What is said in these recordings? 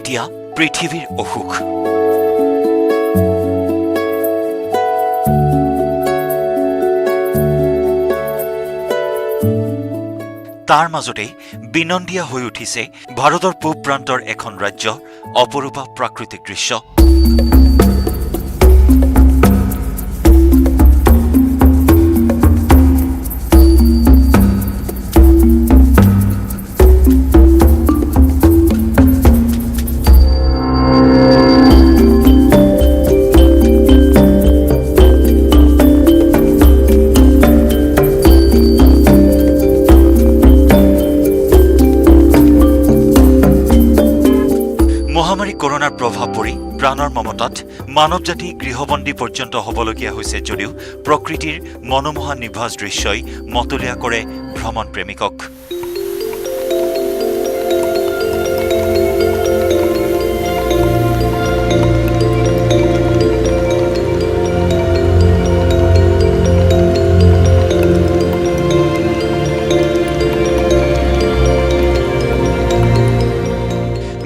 এতিয়া পৃথিৱীৰ অসুখ। তাৰ মাজতে বিনন্দিয়া হৈ উঠিছে ভাৰতৰ পূব প্ৰান্তৰ এখন ৰাজ্য, অপৰূপা প্ৰাকৃতিক দৃশ্য। মহামাৰী কৰোনাৰ প্ৰভাৱ পৰি প্ৰাণৰ মমতাত মানৱ জাতি গৃহবন্দী পৰ্যন্ত হ'বলগীয়া হৈছে যদিও প্ৰকৃতিৰ মনোমোহা নিভাঁজ দৃশ্যই মতলীয়া কৰে ভ্ৰমণ প্ৰেমিকক।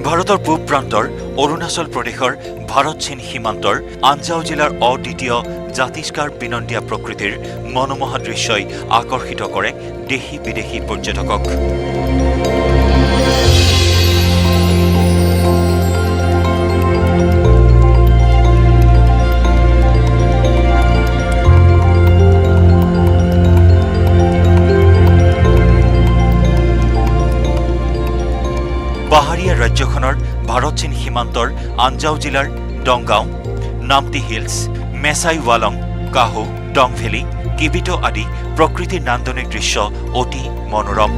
ভাৰতৰ পূব প্ৰান্তৰ অৰুণাচল প্ৰদেশৰ ভাৰত চীন সীমান্তৰ আঞ্জাও জিলাৰ অদ্বিতীয় জাতিষ্কাৰ বিনন্দিয়া প্ৰকৃতিৰ মনোমোহা দৃশ্যই আকৰ্ষিত কৰে দেশী বিদেশী পৰ্যটকক। পাহাৰীয়া ৰাজ্যখনৰ ভাৰত চীন সীমান্তৰ আঞ্জাও জিলাৰ ডংগাঁও, নামটি হিলছ, মেচাই ৱালং, কাহো, ডং ভেলী, কিবিটো আদি প্ৰকৃতিৰ নান্দনিক দৃশ্য অতি মনোৰম।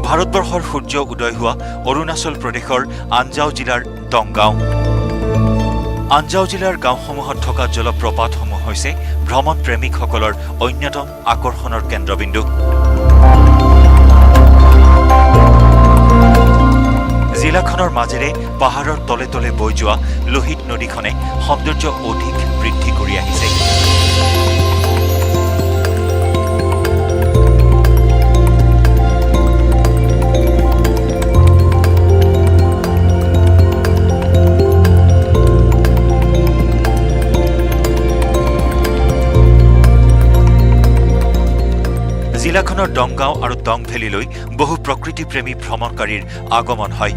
ভাৰতবৰ্ষৰ সূৰ্য উদয় হোৱা অৰুণাচল প্ৰদেশৰ আঞ্জাও জিলাৰ ডংগাঁও। আঞ্জাও জিলাৰ গাঁওসমূহত থকা জলপ্ৰপাতসমূহ হৈছে ভ্ৰমণ প্ৰেমিকসকলৰ অন্যতম আকৰ্ষণৰ কেন্দ্ৰবিন্দু। জিলাখনৰ মাজেৰে পাহাৰৰ তলে তলে বৈ যোৱা লোহিত নদীখনে সৌন্দৰ্য অধিক বৃদ্ধি কৰি আহিছে। জিলাখনৰ ডংগাঁও আৰু ডং ভেলীলৈ বহু প্ৰকৃতিপ্ৰেমী ভ্ৰমণকাৰীৰ আগমন হয়,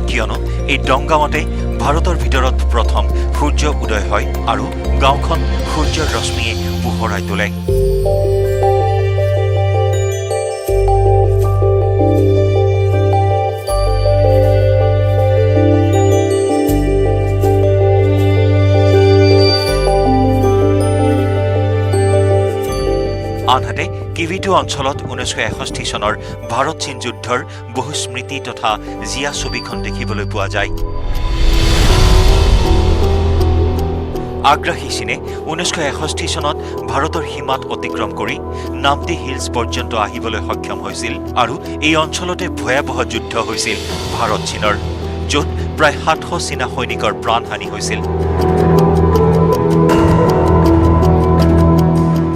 কিয়নো এই ডংগাঁৱতে ভাৰতৰ ভিতৰত প্ৰথম সূৰ্য উদয় হয় আৰু গাঁওখন সূৰ্যৰ ৰশ্মিয়ে পোহৰাই তোলে। আনহাতে কিবিটো অঞ্চলত 1961 চনৰ ভাৰত চীন যুদ্ধৰ বহু স্মৃতি তথা জীয়া ছবিখন দেখিবলৈ পোৱা যায়। আগ্ৰাসী চীনে 1961 চনত ভাৰতৰ সীমাত অতিক্ৰম কৰি নামটি হিলছ পৰ্যন্ত আহিবলৈ সক্ষম হৈছিল আৰু এই অঞ্চলতে ভয়াৱহ যুদ্ধ হৈছিল ভাৰত চীনৰ, য'ত প্ৰায় 700 চীনা সৈনিকৰ প্ৰাণহানি হৈছিল।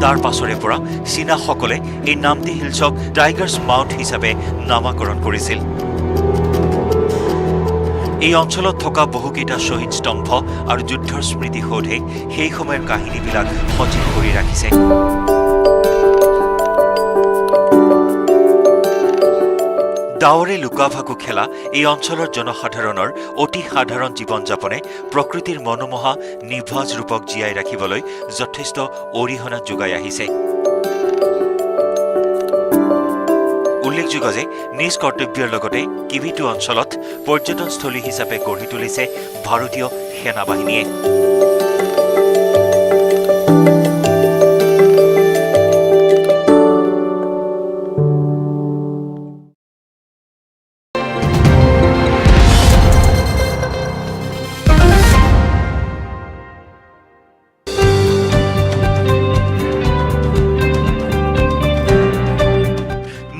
তাৰ পাছৰে পৰা চীনাসকলে এই নামটি হিলছক টাইগাৰ্ছ মাউথ হিচাপে নামাকৰণ কৰিছিল। এই অঞ্চলত থকা বহুকেইটা শ্বহীদ স্তম্ভ আৰু যুদ্ধৰ স্মৃতিসৌধে সেই সময়ৰ কাহিনীবিলাক সজীৱ কৰি ৰাখিছে। ডাৱৰে লুকা ভাকু খেলা এই অঞ্চলৰ জনসাধাৰণৰ অতি সাধাৰণ জীৱন যাপনে প্ৰকৃতিৰ মনোমোহা নিভাঁজ ৰূপক জীয়াই ৰাখিবলৈ যথেষ্ট অৰিহণা যোগাই আহিছে। উল্লেখযোগ্য যে নিজ কৰ্তব্যৰ লগতে কিবিটো অঞ্চলত পৰ্যটনস্থলী হিচাপে গঢ়ি তুলিছে ভাৰতীয় সেনাবাহিনীয়ে।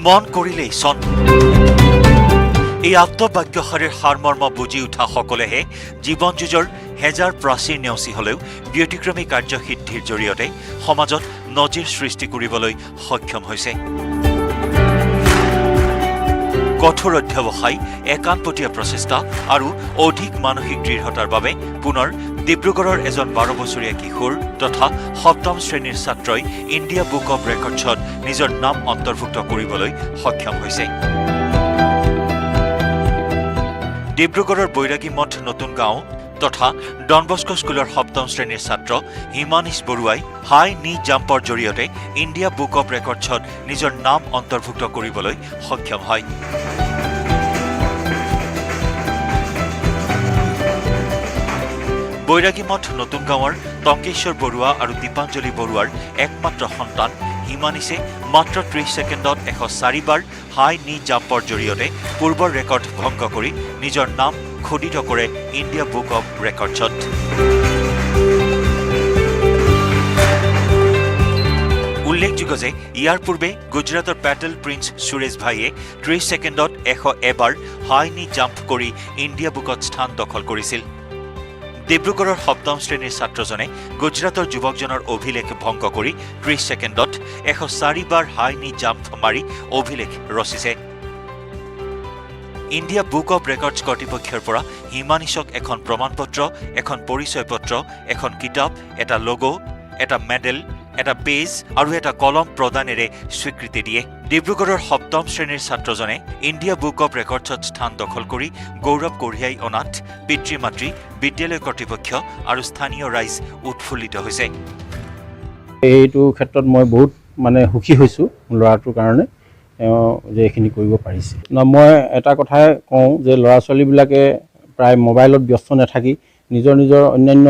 মন কৰিলেই চন। এই আত্মবাক্যশাৰীৰ সাৰমৰ্ম বুজি উঠা সকলেহে জীৱন যুঁজৰ হেজাৰ প্ৰাচীৰ নেওচি হলেও ব্যতিক্ৰমী কাৰ্যসিদ্ধিৰ জৰিয়তে সমাজত নজিৰ সৃষ্টি কৰিবলৈ সক্ষম হৈছে। কঠোৰ অধ্যৱসায়, একান্তপতীয়া প্ৰচেষ্টা আৰু অধিক মানসিক দৃঢ়তাৰ বাবে পুনৰ ডিব্ৰুগড়ৰ এজন 12 বছৰীয়া কিশোৰ তথা 7ম শ্ৰেণীৰ ছাত্ৰই ইণ্ডিয়া বুক অৱ ৰেকৰ্ডছত নিজৰ নাম অন্তৰ্ভুক্ত কৰিবলৈ সক্ষম হৈছে। ডিব্ৰুগড়ৰ বৈৰাগী মঠ নতুন গাঁও তথা ডনবস্কো স্কুলৰ 7ম শ্ৰেণীৰ ছাত্ৰ হিমানিশ বৰুৱাই হাই নি জাম্পৰ জৰিয়তে ইণ্ডিয়া বুক অৱ ৰেকৰ্ডছত নিজৰ নাম অন্তৰ্ভুক্ত কৰিবলৈ সক্ষম হয়। বৈৰাগী মঠ নতুন গাঁৱৰ টংকেশ্বৰ বৰুৱা আৰু দীপাঞ্জলি বৰুৱাৰ একমাত্ৰ সন্তান হিমানিশে মাত্ৰ 30 ছেকেণ্ডত 104 বাৰ হাই নি জাম্পৰ জৰিয়তে পূৰ্বৰ ৰেকৰ্ড ভংগ কৰি নিজৰ নাম খোদিত কৰে ইণ্ডিয়া বুক অৱ ৰেকৰ্ডছত। উল্লেখযোগ্য যে ইয়াৰ পূৰ্বে গুজৰাটৰ পেটেল প্ৰিন্স সুৰেশ ভাইয়ে 30 ছেকেণ্ডত 101 বাৰ হাই নি জাম্প কৰি ইণ্ডিয়া বুকত স্থান দখল কৰিছিল। ডিব্ৰুগড়ৰ 7ম শ্ৰেণীৰ ছাত্ৰজনে গুজৰাটৰ যুৱকজনৰ অভিলেখ ভংগ কৰি 30 ছেকেণ্ডত 104 বাৰ হাই নি জাম্প মাৰি অভিলেখ ৰচিছে। ইণ্ডিয়া বুক অৱ ৰেকৰ্ডছ কৰ্তৃপক্ষৰ পৰা হিমানিশক এখন প্ৰমাণপত্ৰ, এখন পৰিচয় পত্ৰ, এখন কিতাপ, এটা লগো, এটা মেডেল, এটা পেজ আৰু এটা কলম প্ৰদানেৰে স্বীকৃতি দিয়ে। ডিব্ৰুগড়ৰ 7ম শ্ৰেণীৰ ছাত্ৰজনে ইণ্ডিয়া বুক অৱ ৰেকৰ্ডছত স্থান দখল কৰি গৌৰৱ কঢ়িয়াই অনাত পিতৃ মাতৃ, বিদ্যালয় কৰ্তৃপক্ষ আৰু স্থানীয় ৰাইজ উৎফুল্লিত হৈছে। এইটো ক্ষেত্ৰত মই বহুত সুখী হৈছোঁ ল'ৰাটোৰ কাৰণে, যে এইখিনি কৰিব পাৰিছে। মই এটা কথাই কওঁ যে ল'ৰা ছোৱালীবিলাকে প্ৰায় মোবাইলত ব্যস্ত নাথাকি নিজৰ অন্যান্য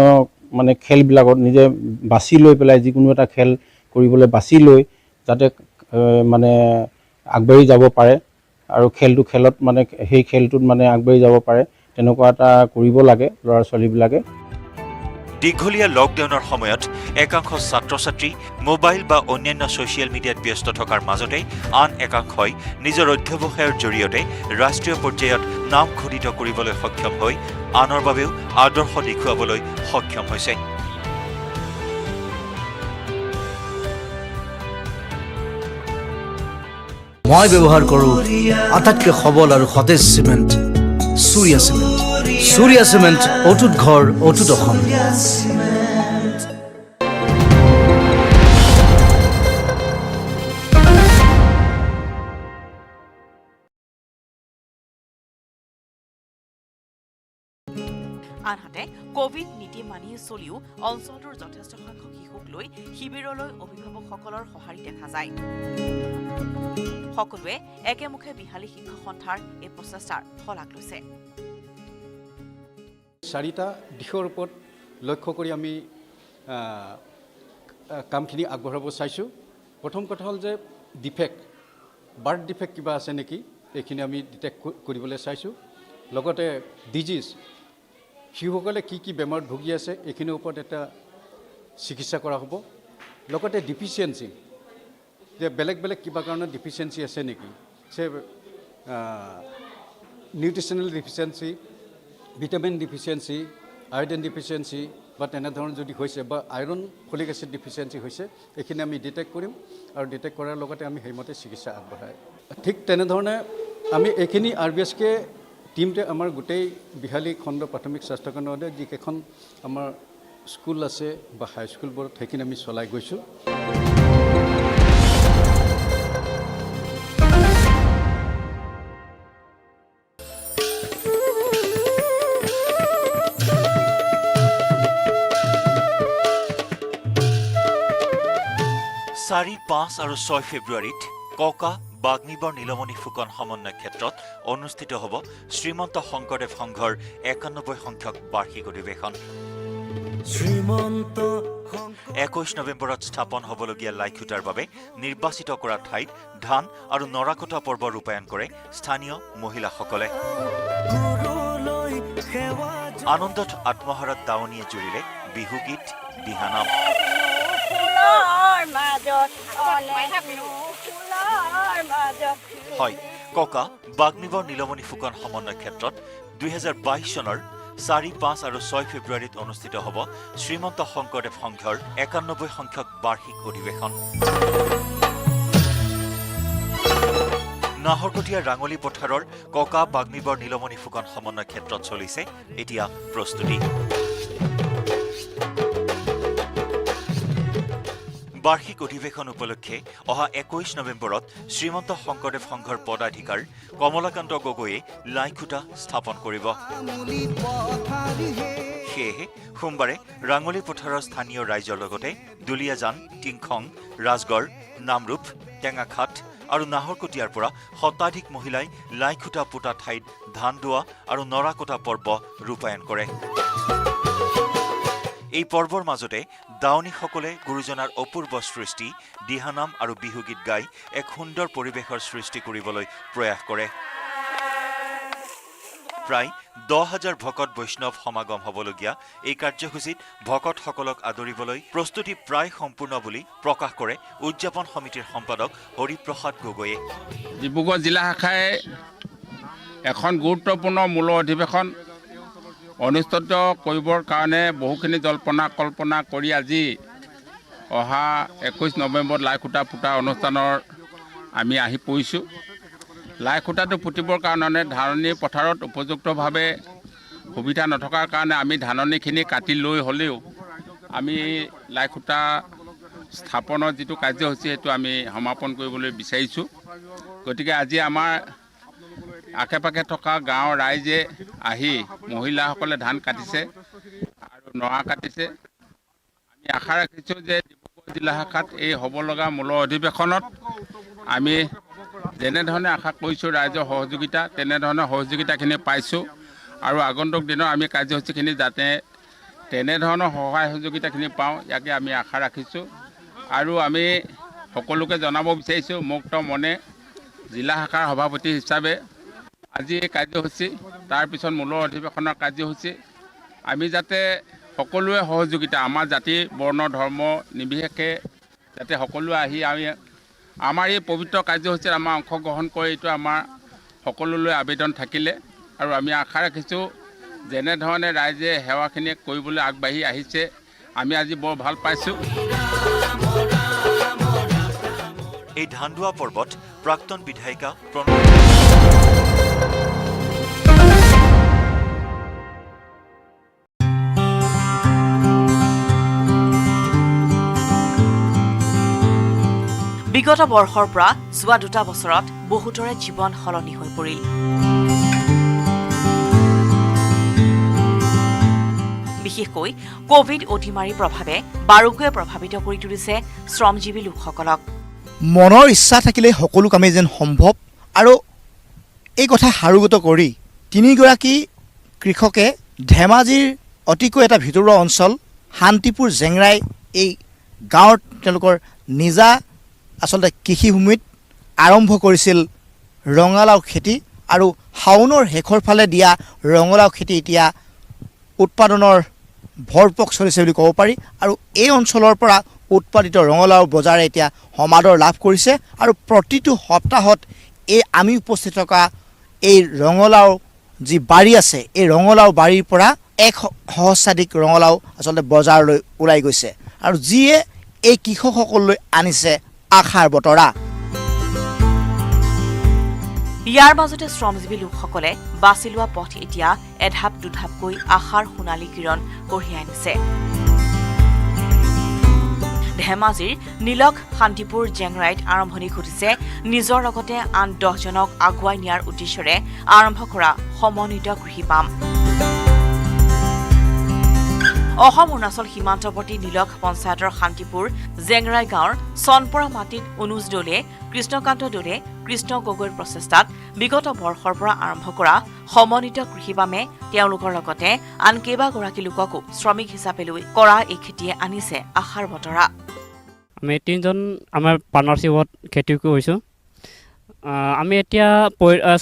খেলবিলাকত নিজে বাছি লৈ পেলাই যিকোনো এটা খেল কৰিবলৈ বাছি লৈ যাতে আগবাঢ়ি যাব পাৰে আৰু খেলত সেই খেলটোত আগবাঢ়ি যাব পাৰে, তেনেকুৱা এটা কৰিব লাগে ল'ৰা ছোৱালীবিলাকে। দীঘলীয়া লকডাউনৰ সময়ত একাংশ ছাত্ৰ ছাত্ৰী মোবাইল বা অন্যান্য ছ'চিয়েল মিডিয়াত ব্যস্ত থকাৰ মাজতে আন একাংশই নিজৰ অধ্যৱসায়ৰ জৰিয়তে ৰাষ্ট্ৰীয় পৰ্যায়ত নাম খোদিত কৰিবলৈ সক্ষম হৈ আনৰ বাবেও আদৰ্শ দেখুৱাবলৈ সক্ষম হৈছে। মই ব্যৱহাৰ কৰোঁ আটাইতকৈ সবল আৰু সতেজ cement, Surya cement. Surya cement, অটুট ঘৰ, অটুট অসম। আনহাতে কোভিড নীতি মানি চলিও অঞ্চলটোৰ যথেষ্ট সংখ্যক শিশুক লৈ শিবিৰলৈ অভিভাৱকসকলৰ সঁহাৰি দেখা যায়। সকলোৱে একেমুখে বিহালী শিক্ষক সন্থাৰ এই প্ৰচেষ্টাৰ শলাগ লৈছে। 4টা দিশৰ ওপৰত লক্ষ্য কৰি আমি কামখিনি আগবঢ়াব চাইছোঁ। প্ৰথম কথা হ'ল যে বাৰ্থ ডিফেক্ট কিবা আছে নেকি, এইখিনি আমি ডিটেক্ট কৰিবলৈ চাইছোঁ। লগতে ডিজিজ, শিশুসকলে কি বেমাৰত ভুগি আছে এইখিনিৰ ওপৰত এটা চিকিৎসা কৰা হ'ব। লগতে ডিফিচিয়েঞ্চি, যে বেলেগ কিবা কাৰণত ডিফিচিয়েঞ্চি আছে নেকি, নিউট্ৰিচনেল ডিফিচিয়েঞ্চি, ভিটামিন ডিফিচিয়েঞ্চি, আয়ৰন ডিফিচিয়েঞ্চি বা তেনেধৰণৰ যদি হৈছে বা আইৰণ ফলিক এচিড ডিফিচিয়েঞ্চি হৈছে, এইখিনি আমি ডিটেক্ট কৰিম আৰু ডিটেক্ট কৰাৰ লগতে আমি সেইমতে চিকিৎসা আগবঢ়াই। ঠিক তেনেধৰণে আমি এইখিনি RBSK টিমটোৱে আমাৰ গোটেই বিহালী খণ্ড প্ৰাথমিক স্বাস্থ্যকেন্দ্ৰতে যিকেইখন আমাৰ স্কুল আছে বা হাইস্কুলবোৰত সেইখিনি আমি চলাই গৈছোঁ। চাৰি, 5 আৰু 6 ফেব্ৰুৱাৰীত ককা বাগ্মীবৰ নীলমণি ফুকন সমন্বয় ক্ষেত্ৰত অনুষ্ঠিত হ'ব শ্ৰীমন্ত শংকৰদেৱ সংঘৰ 91 সংখ্যক বাৰ্ষিক অধিৱেশন। 21 নৱেম্বৰত স্থাপন হ'বলগীয়া লাইখুটাৰ বাবে নিৰ্বাচিত কৰা ঠাইত ধান আৰু নৰাকটা পৰ্ব ৰূপায়ণ কৰে স্থানীয় মহিলাসকলে। আনন্দত আত্মহাৰত দাৱনীয়ে জুৰিলে বিহুগীত, দিহানাম। হয়, ককা বাগ্মিবৰ নীলমণি ফুকন সমন্বয় ক্ষেত্ৰত 2022 চনৰ 4, 5 আৰু 6 ফেব্ৰুৱাৰীত অনুষ্ঠিত হ'ব শ্ৰীমন্ত শংকৰদেৱ সংঘৰ 91 সংখ্যক বাৰ্ষিক অধিৱেশন। নাহৰকটীয়া ৰাঙলী পথাৰৰ ককা বাগ্মিবৰ নীলমণি ফুকন সমন্বয় ক্ষেত্ৰত চলিছে এতিয়া প্ৰস্তুতি। বাৰ্ষিক অধিৱেশন উপলক্ষে অহা 21 নৱেম্বৰত শ্ৰীমন্ত শংকৰদেৱ সংঘৰ পদাধিকাৰ কমলাকান্ত গগৈয়ে লাইখুটা স্থাপন কৰিব। সেয়েহে সোমবাৰে ৰাঙলী পথাৰৰ স্থানীয় ৰাইজৰ লগতে দুলীয়াজান, টিংখং, ৰাজগড়, নামৰূপ, টেঙাখাট আৰু নাহৰকটীয়াৰ পৰা শতাধিক মহিলাই লাইখুটা পোতা ঠাইত ধান দোৱা আৰু নৰা কটা পৰ্ব ৰূপায়ণ কৰে। এই পৰ্বৰ মাজতে দাৱনীসকলে গুৰুজনাৰ অপূৰ্ব সৃষ্টি, দিহানাম আৰু বিহুগীত গাই এক সুন্দৰ পৰিৱেশৰ সৃষ্টি কৰিবলৈ প্ৰয়াস কৰে। প্ৰায় 10,000 ভকত বৈষ্ণৱ সমাগম হ'বলগীয়া এই কাৰ্যসূচীত ভকতসকলক আদৰিবলৈ প্ৰস্তুতি প্ৰায় সম্পূৰ্ণ বুলি প্ৰকাশ কৰে উদযাপন সমিতিৰ সম্পাদক হৰিপ্ৰসাদ গগৈয়ে। ডিব্ৰুগড় জিলা শাখাই এখন গুৰুত্বপূৰ্ণ মূল অধিৱেশন অনুষ্ঠিত কৰিবৰ কাৰণে বহুখিনি জল্পনা কল্পনা কৰি আজি অহা 21 নৱেম্বৰত লাইখুটা পোতা অনুষ্ঠানৰ আমি আহি পৰিছোঁ। লাইখুটাটো পুতিবৰ কাৰণে ধাননি পথাৰত উপযুক্তভাৱে সুবিধা নথকাৰ কাৰণে আমি ধাননিখিনি কাটি লৈ হ'লেও আমি লাইখুটা স্থাপনৰ যিটো কাৰ্যসূচী সেইটো আমি সমাপন কৰিবলৈ বিচাৰিছোঁ। গতিকে আজি আমাৰ আশে পাশে থকা গাঁৱৰ ৰাইজে আহি মহিলাসকলে ধান কাটিছে আৰু নৰা কাটিছে। আমি আশা ৰাখিছোঁ যে ডিব্ৰুগড় জিলা শাখাত এই হ'ব লগা মূল অধিৱেশনত আমি যেনেধৰণে আশা কৰিছোঁ ৰাইজৰ সহযোগিতা, তেনেধৰণৰ সহযোগিতাখিনি পাইছোঁ আৰু আগন্তুক দিনৰ আমি কাৰ্যসূচীখিনি যাতে তেনেধৰণৰ সহায় সহযোগিতাখিনি পাওঁ ইয়াকে আমি আশা ৰাখিছোঁ। আৰু আমি সকলোকে জনাব বিচাৰিছোঁ মুক্ত মনে জিলা শাখাৰ সভাপতি হিচাপে আজি এই কাৰ্যসূচী, তাৰপিছত মূল অধিৱেশনৰ কাৰ্যসূচী আমি যাতে সকলোৱে সহযোগিতা, আমাৰ জাতি বৰ্ণ ধৰ্ম নিৰ্বিশেষে যাতে সকলোৱে আহি আমি আমাৰ এই পবিত্ৰ কাৰ্যসূচীত আমাৰ অংশগ্ৰহণ কৰে, এইটো আমাৰ সকলোলৈ আবেদন থাকিলে। আৰু আমি আশা ৰাখিছোঁ যেনেধৰণে ৰাইজে সেৱাখিনি কৰিবলৈ আগবাঢ়ি আহিছে আমি আজি বৰ ভাল পাইছোঁ। এই ধান দোৱা পৰ্বত প্ৰাক্তন বিধায়িকা বিগত বৰ্ষৰ পৰা যোৱা 2 বছৰত বহুতৰে জীৱন সলনি হৈ পৰিল। বিশেষকৈ কোভিড অতিমাৰীৰ প্ৰভাৱে বাৰুকৈয়ে প্ৰভাৱিত কৰি তুলিছে শ্ৰমজীৱী লোকসকলক। মনৰ ইচ্ছা থাকিলে সকলো কামেই যেন সম্ভৱ, আৰু এই কথা সাৰোগত কৰি 3গৰাকী কৃষকে ধেমাজিৰ অতিকৈ এটা ভিতৰুৱা অঞ্চল শান্তিপুৰ জেংৰাই এই গাঁৱত তেওঁলোকৰ নিজা আচলতে কৃষিভূমিত আৰম্ভ কৰিছিল ৰঙালাও খেতি, আৰু শাওনৰ শেষৰ ফালে দিয়া ৰঙালাও খেতি এতিয়া উৎপাদনৰ ভৰপক চলিছে বুলি ক'ব পাৰি। আৰু এই অঞ্চলৰ পৰা উৎপাদিত ৰঙালাওৰ বজাৰে এতিয়া সমাদৰ লাভ কৰিছে, আৰু প্ৰতিটো সপ্তাহত এই আমি উপস্থিত থকা এই ৰঙালাও যি বাৰী আছে এই ৰঙালাও বাৰীৰ পৰা 1 সহস্ৰাধিক ৰঙালাও আচলতে বজাৰলৈ ওলাই গৈছে, আৰু যিয়ে এই কৃষকসকললৈ আনিছে আশাৰ বতৰা। ইয়াৰ মাজতে শ্ৰমজীৱী লোকসকলে বাছি লোৱা পথ এতিয়া এঢাপ দুঢাপকৈ আশাৰ সোণালী কিৰণ কঢ়িয়াই আনিছে। ধেমাজিৰ নীলক শান্তিপুৰ জেংৰাইত আৰম্ভণি ঘটিছে নিজৰ লগতে আন 10জনক আগুৱাই নিয়াৰ উদ্দেশ্যৰে আৰম্ভ কৰা সমন্বিত কৃষি পাম। অসম অৰুণাচল সীমান্তৱৰ্তী নীলক পঞ্চায়তৰ শান্তিপুৰ জেংৰাই গাঁৱৰ চনপৰা মাটিত অনুজ দলে, কৃষ্ণকান্ত দলে, কৃষ্ণ গগৈৰ প্ৰচেষ্টাত বিগত বৰ্ষৰ পৰা আৰম্ভ কৰা সমন্বিত কৃষি পামে তেওঁলোকৰ লগতে আন কেইবাগৰাকী লোককো শ্ৰমিক হিচাপে লৈ কৰা এই খেতিয়ে আনিছে আশাৰ বতৰা। আমি 3জন আমাৰ পাৰ্টনাৰশ্বিপত খেতি কৰিছোঁ। আমি এতিয়া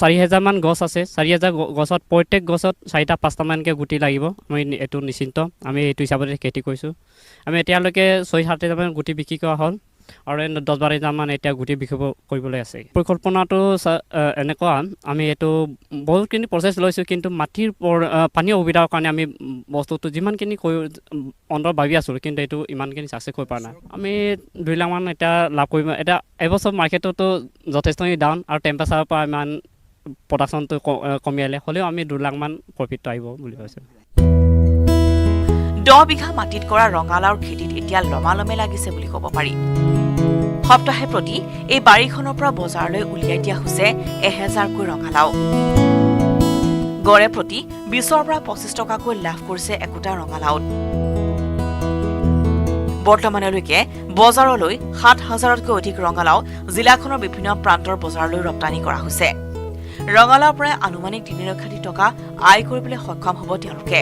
4,000মান গছ আছে। 4,000 গছত প্ৰত্যেক গছত 4-5টামানকৈ গুটি লাগিব। আমি এইটো নিশ্চিন্ত, আমি এইটো হিচাপতে খেতি কৰিছোঁ। আমি এতিয়ালৈকে 6-7হাজাৰমান গুটি বিক্ৰী কৰা হ'ল। আৰু 10-12 হাজাৰমান এতিয়া গুটি বিকিব কৰিবলৈ আছে। পৰিকল্পনাটো এনেকুৱা, আমি এইটো বহুতখিনি প্ৰচেছ লৈছোঁ, কিন্তু মাটিৰ পানীৰ অসুবিধাৰ কাৰণে আমি বস্তুটো যিমানখিনি অন্তত ভাবি আছোঁ, কিন্তু এইটো ইমানখিনি ছাকচেছ হৈ পৰা নাই। আমি 2 লাখমান এতিয়া লাভ কৰিম। এতিয়া এবছৰ মাৰ্কেটতো যথেষ্টখিনি ডাউন আৰু টেম্পাৰেচাৰৰ পৰা ইমান প্ৰডাকশ্যনটো কমিয়ালে হ'লেও আমি 2 লাখমান প্ৰফিটটো আহিব বুলি ভাবিছোঁ। 10 বিঘা মাটিত কৰা ৰঙালাওৰ খেতিত এতিয়া লমালমে লাগিছে বুলি ক'ব পাৰি। সপ্তাহে প্ৰতি এই বাৰীখনৰ পৰা বজাৰলৈ উলিয়াই দিয়া হৈছে 1000কৈ ৰঙালাও। গড়ে প্ৰতি 20ৰ পৰা 25 টকাকৈ লাভ কৰিছে একোটা ৰঙালাওত। বৰ্তমানলৈকে বজাৰলৈ 7,000তকৈ অধিক ৰঙালাও জিলাখনৰ বিভিন্ন প্ৰান্তৰ বজাৰলৈ ৰপ্তানি কৰা হৈছে। ৰঙালাওৰ পৰা আনুমানিক 3,00,000 টকা আয় কৰিবলৈ সক্ষম হ'ব তেওঁলোকে।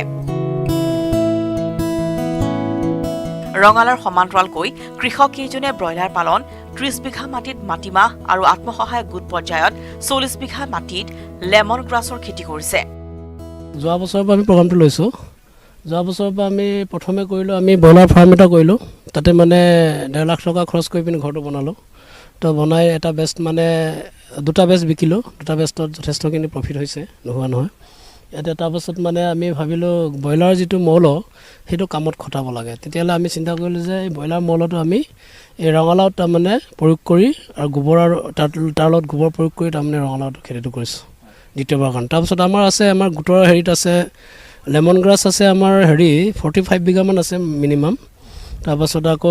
ৰঙালাওৰ সমান্তৰালকৈ কৃষককেইজনে ব্ৰইলাৰ পালন, 30 বিঘা মাটিত মাটিমাহ আৰু আত্মসহায়ক গোট পৰ্যায়ত 40 বিঘা মাটিত লেমন গ্ৰাছৰ খেতি কৰিছে। যোৱা বছৰৰ পৰা আমি প্ৰগ্ৰামটো লৈছোঁ। যোৱা বছৰৰ পৰা আমি প্ৰথমে কৰিলোঁ, আমি ব্ৰইলাৰ ফাৰ্ম এটা কৰিলোঁ। তাতে মানে 1.5 লাখ টকা খৰচ কৰি পিনি ঘৰটো বনালোঁ। তো বনাই এটা বেষ্ট মানে 2টা বেষ্ট বিকিলোঁ। 2টা বেষ্টত যথেষ্টখিনি প্ৰফিট হৈছে, নোহোৱা নহয়। ইয়াতে তাৰপাছত মানে আমি ভাবিলোঁ ব্ৰইলাৰ যিটো মৌল সেইটো কামত খটাব লাগে। তেতিয়াহ'লে আমি চিন্তা কৰিলোঁ যে এই ব্ৰইলাৰ মৌলটো আমি এই ৰঙালাওত তাৰমানে প্ৰয়োগ কৰি আৰু গোবৰ আৰু তাৰ লগত গোবৰ প্ৰয়োগ কৰি তাৰমানে ৰঙালাওটো খেতিটো কৰিছোঁ দ্বিতীয়বাৰ কাৰণে। তাৰপিছত আমাৰ গোটৰ হেৰিত আছে লেমন গ্ৰাছ আছে, আমাৰ 45 বিঘামান আছে মিনিমাম। তাৰপাছত আকৌ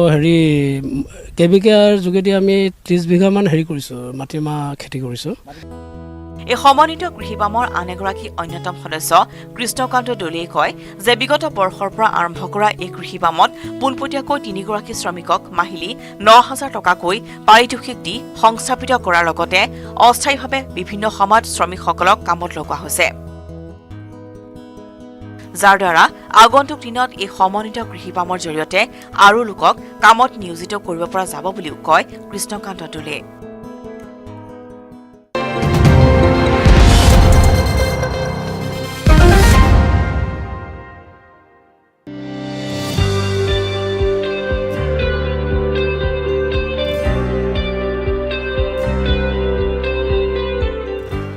কেবিকেৰ যোগেদি আমি 30 বিঘামান কৰিছোঁ, মাটিমাহ খেতি কৰিছোঁ। এই সমন্বিত কৃষিপামৰ আন এগৰাকী অন্যতম সদস্য কৃষ্ণকান্ত দলিয়ে কয় যে বিগত বৰ্ষৰ পৰা আৰম্ভ কৰা এই কৃষিপামত পোনপটীয়াকৈ 3 গৰাকী শ্ৰমিকক মাহিলী 9,000 টকাকৈ পাৰিতোষিক দি সংস্থাপিত কৰাৰ লগতে অস্থায়ীভাৱে বিভিন্ন সময়ত শ্ৰমিকসকলক কামত লগোৱা হৈছে, যাৰ দ্বাৰা আগন্তুক দিনত এই সমন্বিত কৃষিপামৰ জৰিয়তে আৰু লোকক কামত নিয়োজিত কৰিব পৰা যাব বুলিও কয় কৃষ্ণকান্ত দলিয়ে।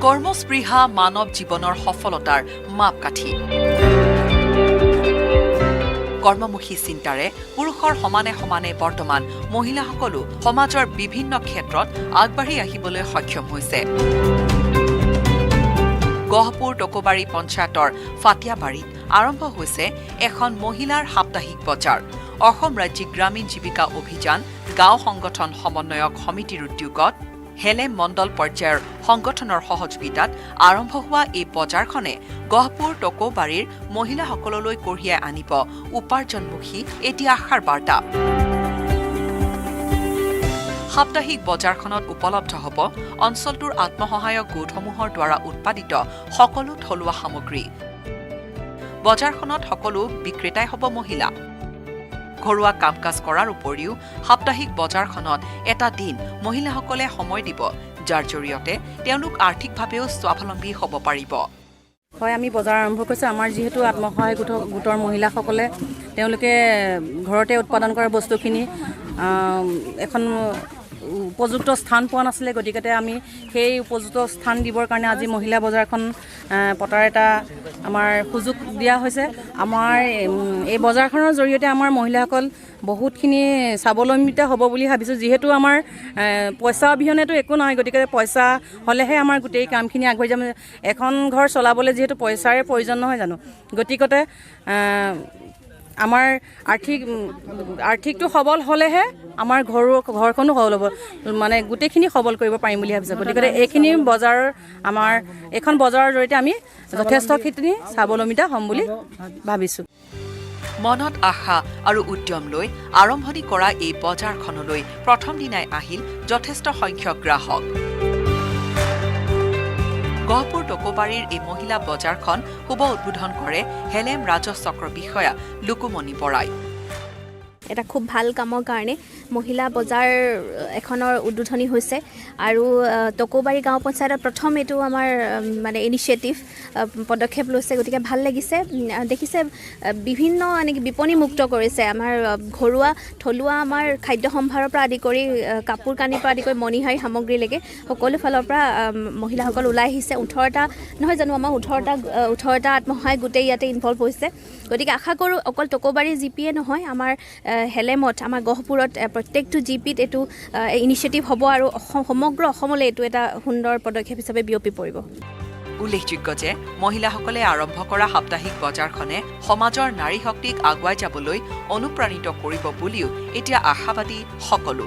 কৰ্মস্পৃহা মানৱ জীৱনৰ সফলতাৰ মাপকাঠি। কৰ্মমুখী চিন্তাৰে পুৰুষৰ সমানে সমানে বৰ্তমান মহিলাসকলো সমাজৰ বিভিন্ন ক্ষেত্ৰত আগবাঢ়ি আহিবলৈ সক্ষম হৈছে। গহপুৰ টকোবাৰী পঞ্চায়তৰ ফাটিয়াবাৰীত আৰম্ভ হৈছে এখন মহিলাৰ সাপ্তাহিক বজাৰ। অসম ৰাজ্যিক গ্ৰামীণ জীৱিকা অভিযান গাঁও সংগঠন সমন্বয়ক সমিতিৰ উদ্যোগত হেলেম মণ্ডল পৰ্যায়ৰ সংগঠনৰ সহযোগিতাত আৰম্ভ হোৱা এই বজাৰখনে গহপুৰ টকোবাৰীৰ মহিলাসকললৈ কঢ়িয়াই আনিব উপাৰ্জনমুখী এটি আশাৰ বাৰ্তা। সাপ্তাহিক বজাৰখনত উপলব্ধ হ'ব অঞ্চলটোৰ আত্মসহায়ক গোটসমূহৰ দ্বাৰা উৎপাদিত সকলো থলুৱা সামগ্ৰী। বজাৰখনত সকলো বিক্ৰেতাই হ'ব মহিলা। ঘৰুৱা কাম কাজ কৰাৰ উপৰিও সাপ্তাহিক বজাৰখনত এটা দিন মহিলাসকলে সময় দিব, যাৰ জৰিয়তে তেওঁলোক আৰ্থিকভাৱেও স্বাৱলম্বী হ'ব পাৰিব। হয়, আমি বজাৰ আৰম্ভ কৰিছোঁ। আমাৰ যিহেতু আত্মসহায়ক গোটৰ মহিলাসকলে তেওঁলোকে ঘৰতে উৎপাদন কৰা বস্তুখিনি এখন উপযুক্ত স্থান পোৱা নাছিলে, গতিকে আমি সেই উপযুক্ত স্থান দিবৰ কাৰণে আজি মহিলা বজাৰখন পতাৰ এটা আমাৰ সুযোগ দিয়া হৈছে। আমাৰ এই বজাৰখনৰ জৰিয়তে আমাৰ মহিলাসকল বহুতখিনি স্বাৱলম্বিত হ'ব বুলি ভাবিছোঁ। যিহেতু আমাৰ পইচা অবিহনেতো একো নহয়, গতিকে পইচা হ'লেহে আমাৰ গোটেই কামখিনি আগবাঢ়ি যাম। এখন ঘৰ চলাবলৈ যিহেতু পইচাৰে প্ৰয়োজন নহয় জানো, গতিকতে আমাৰ আৰ্থিকটো সবল হ'লেহে আমাৰ ঘৰখনো সবল হ'ব, মানে গোটেইখিনি সবল কৰিব পাৰিম বুলি ভাবিছোঁ। গতিকে এইখিনি বজাৰৰ আমাৰ এইখন বজাৰৰ জৰিয়তে আমি যথেষ্টখিনি স্বাৱলম্বিতা হ'ম বুলি ভাবিছোঁ। মনত আশা আৰু উদ্যম লৈ আৰম্ভণি কৰা এই বজাৰখনলৈ প্ৰথম দিনাই আহিল যথেষ্ট সংখ্যক গ্ৰাহক। গহপুৰ টকোবাৰীৰ এই মহিলা বজাৰখন শুভ উদ্বোধন কৰে হেলেম ৰাজহ চক্ৰ বিষয়া লুকুমণি বৰাই। এটা খুব ভাল কামৰ কাৰণে মহিলা বজাৰ এখনৰ উদ্বোধনী হৈছে আৰু টকৌবাৰী গাঁও পঞ্চায়তৰ প্ৰথম এইটো আমাৰ মানে ইনিচিয়েটিভ পদক্ষেপ লৈছে গতিকে ভাল লাগিছে দেখিছে বিভিন্ন এনেকৈ বিপণীমুক্ত কৰিছে আমাৰ ঘৰুৱা থলুৱা আমাৰ খাদ্য সম্ভাৰৰ পৰা আদি কৰি কাপোৰ কানিৰ পৰা আদি কৰি মণিহাৰী সামগ্ৰীলৈকে সকলো ফালৰ পৰা মহিলাসকল ওলাই আহিছে 18টা নহয় জানো আমাৰ 18টা আত্মসহায়ক গোটেই ইয়াতে ইনভলভ হৈছে গতিকে আশা কৰোঁ অকল টকৌবাৰী জিপিয়ে নহয় আমাৰ হেলেমত আমাৰ গহপুৰত প্ৰত্যেকটো জিপিত এইটো ইনিচিয়েটিভ হ'ব আৰু সমগ্ৰ অসমলৈ এইটো এটা সুন্দৰ পদক্ষেপ হিচাপে বিয়পি পৰিব উল্লেখযোগ্য যে মহিলাসকলে আৰম্ভ কৰা সাপ্তাহিক বজাৰখনে সমাজৰ নাৰী শক্তিক আগুৱাই যাবলৈ অনুপ্ৰাণিত কৰিব বুলিও এতিয়া আশাবাদী সকলো